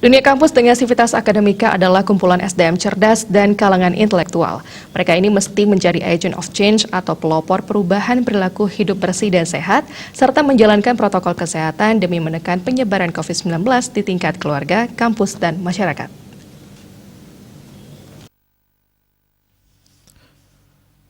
Dunia kampus dengan sivitas akademika adalah kumpulan SDM cerdas dan kalangan intelektual. Mereka ini mesti menjadi agent of change atau pelopor perubahan perilaku hidup bersih dan sehat, serta menjalankan protokol kesehatan demi menekan penyebaran COVID-19 di tingkat keluarga, kampus, dan masyarakat.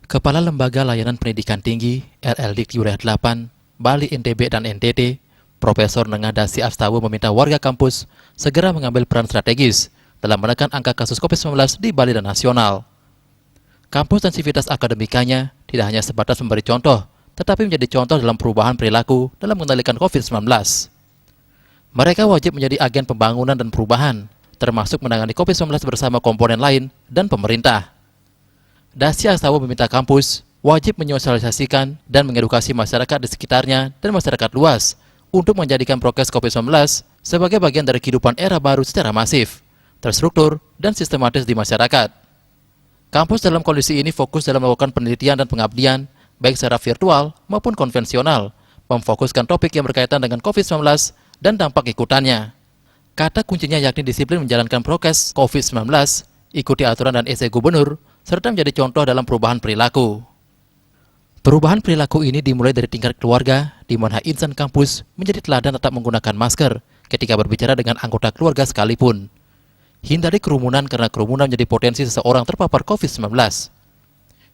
Kepala Lembaga Layanan Pendidikan Tinggi LLDIK Wilayah 8, Bali NTB dan NTT, Profesor Nengah Dasi Astawa meminta warga kampus segera mengambil peran strategis dalam menekan angka kasus COVID-19 di Bali dan nasional. Kampus dan sivitas akademikanya tidak hanya sebatas memberi contoh, tetapi menjadi contoh dalam perubahan perilaku dalam mengendalikan COVID-19. Mereka wajib menjadi agen pembangunan dan perubahan, termasuk menangani COVID-19 bersama komponen lain dan pemerintah. Dasi Astawa meminta kampus wajib menyosialisasikan dan mengedukasi masyarakat di sekitarnya dan masyarakat luas untuk menjadikan prokes COVID-19 sebagai bagian dari kehidupan era baru secara masif, terstruktur, dan sistematis di masyarakat. Kampus dalam kondisi ini fokus dalam melakukan penelitian dan pengabdian, baik secara virtual maupun konvensional, memfokuskan topik yang berkaitan dengan COVID-19 dan dampak ikutannya. Kata kuncinya yakni disiplin menjalankan prokes COVID-19, ikuti aturan dan EC Gubernur, serta menjadi contoh dalam perubahan perilaku. Perubahan perilaku ini dimulai dari tingkat keluarga, di mana insan kampus menjadi teladan tetap menggunakan masker ketika berbicara dengan anggota keluarga sekalipun. Hindari kerumunan karena kerumunan menjadi potensi seseorang terpapar COVID-19.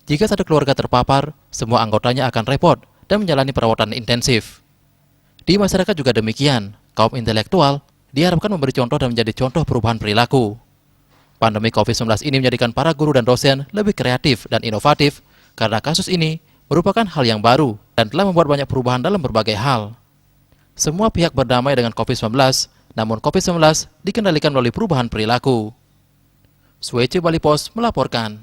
Jika satu keluarga terpapar, semua anggotanya akan repot dan menjalani perawatan intensif. Di masyarakat juga demikian, kaum intelektual diharapkan memberi contoh dan menjadi contoh perubahan perilaku. Pandemi COVID-19 ini menjadikan para guru dan dosen lebih kreatif dan inovatif karena kasus ini merupakan hal yang baru dan telah membuat banyak perubahan dalam berbagai hal. Semua pihak berdamai dengan COVID-19, namun COVID-19 dikendalikan melalui perubahan perilaku. Swece Bali Pos melaporkan.